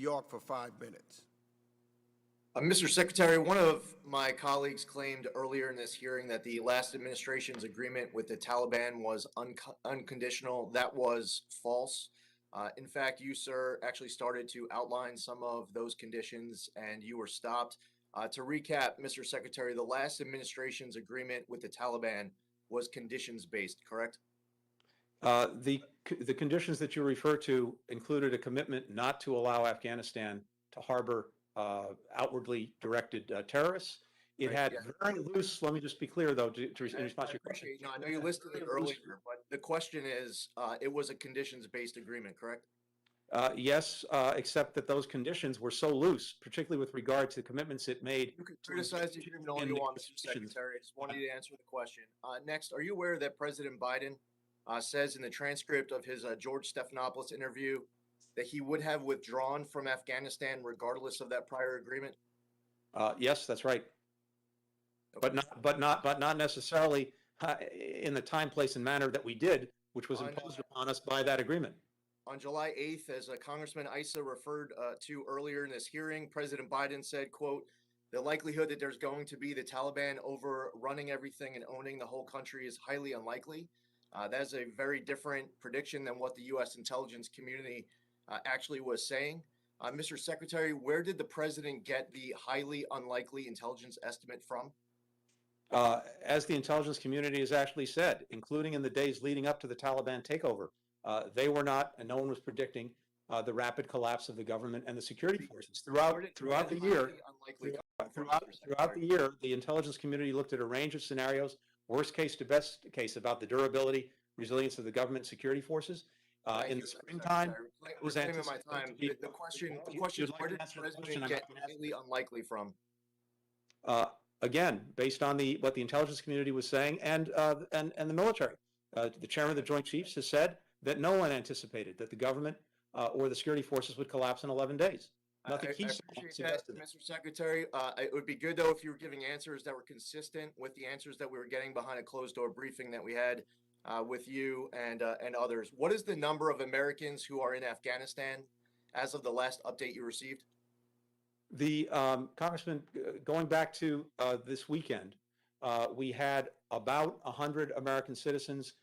York for 5 minutes. Mr. Secretary, one of my colleagues claimed earlier in this hearing that the last administration's agreement with the Taliban was unconditional. That was false. In fact, you, sir, actually started to outline some of those conditions and you were stopped. To recap, Mr. Secretary, the last administration's agreement with the Taliban was conditions-based, correct? The conditions that you refer to included a commitment not to allow Afghanistan to harbor outwardly directed terrorists. It Right, had yeah. very loose, let me just be clear though, to respond to your question. You know, I know you listed it earlier, but the question is, it was a conditions-based agreement, correct? Yes, except that those conditions were so loose, particularly with regard to the commitments it made. You can criticize the agreement all you want, Mr. Secretary. I just wanted you to answer the question. Next, are you aware that President Biden says in the transcript of his George Stephanopoulos interview that he would have withdrawn from Afghanistan regardless of that prior agreement? Yes, that's right. Okay. But not necessarily in the time, place, and manner that we did, which was imposed upon us by that agreement. On July 8th, as Congressman Issa referred to earlier in this hearing, President Biden said, quote, "The likelihood that there's going to be the Taliban overrunning everything and owning the whole country is highly unlikely." That is a very different prediction than what the U.S. intelligence community actually was saying. Mr. Secretary, where did the president get the highly unlikely intelligence estimate from? As the intelligence community has actually said, including in the days leading up to the Taliban takeover, they were not, and no one was predicting the rapid collapse of the government and the security forces throughout the year. Throughout the year, the intelligence community looked at a range of scenarios, worst case to best case, about the durability, resilience of the government security forces. In the springtime, it was anticipated. The question is, where did the president get highly unlikely from? Again, based on what the intelligence community was saying and the military. The chairman of the Joint Chiefs has said that no one anticipated that the government or the security forces would collapse in 11 days. Nothing he suggested. Mr. Secretary. It would be good, though, if you were giving answers that were consistent with the answers that we were getting behind a closed-door briefing that we had with you and others. What is the number of Americans who are in Afghanistan as of the last update you received? The Congressman, going back to this weekend, we had about 100 American citizens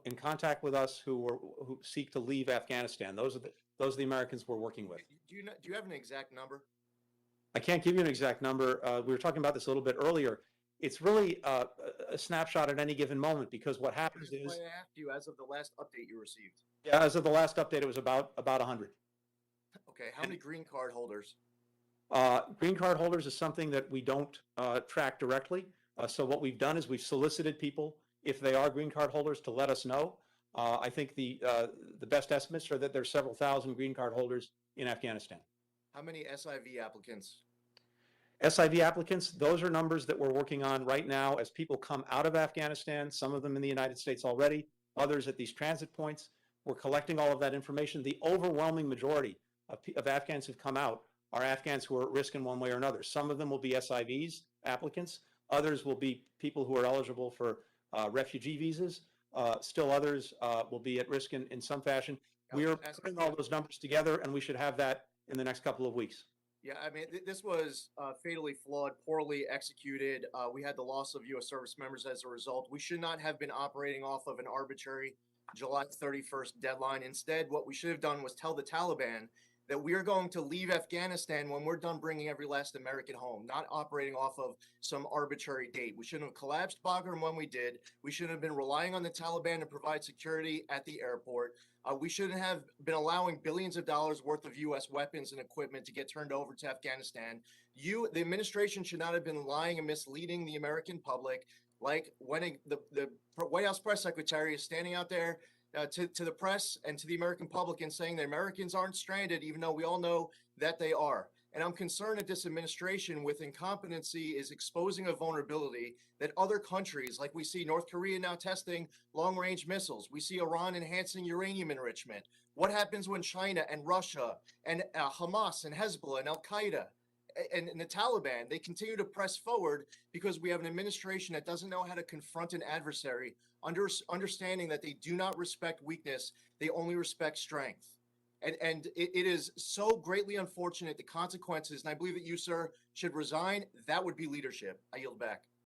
in contact with us who seek to leave Afghanistan. Those are the Americans we're working with. Do you have an exact number? I can't give you an exact number. We were talking about this a little bit earlier. It's really a snapshot at any given moment, because what happens is. I asked you as of the last update you received. Yeah, as of the last update, it was about 100. Okay, how many green card holders? Green card holders is something that we don't track directly. So what we've done is we've solicited people, if they are green card holders, to let us know. I think the best estimates are that there's several thousand green card holders in Afghanistan. How many SIV applicants? SIV applicants, those are numbers that we're working on right now as people come out of Afghanistan, some of them in the United States already, others at these transit points. We're collecting all of that information. The overwhelming majority of Afghans who've come out are Afghans who are at risk in one way or another. Some of them will be SIVs, applicants. Others will be people who are eligible for refugee visas. Still others will be at risk in some fashion. We are putting all those numbers together, and we should have that in the next couple of weeks. Yeah, I mean, this was fatally flawed, poorly executed. We had the loss of U.S. service members as a result. We should not have been operating off of an arbitrary July 31st deadline. Instead, what we should have done was tell the Taliban that we are going to leave Afghanistan when we're done bringing every last American home, not operating off of some arbitrary date. We shouldn't have collapsed Bagram when we did. We shouldn't have been relying on the Taliban to provide security at the airport. We shouldn't have been allowing billions of dollars worth of U.S. weapons and equipment to get turned over to Afghanistan. The administration should not have been lying and misleading the American public, like when the White House press secretary is standing out there to the press and to the American public and saying that Americans aren't stranded, even though we all know that they are. And I'm concerned that this administration, with incompetency, is exposing a vulnerability that other countries, like we see North Korea now testing long-range missiles. We see Iran enhancing uranium enrichment. What happens when China and Russia and Hamas and Hezbollah and Al-Qaeda and the Taliban, they continue to press forward because we have an administration that doesn't know how to confront an adversary, understanding that they do not respect weakness, they only respect strength. And it is so greatly unfortunate, the consequences. And I believe that you, sir, should resign. That would be leadership. I yield back.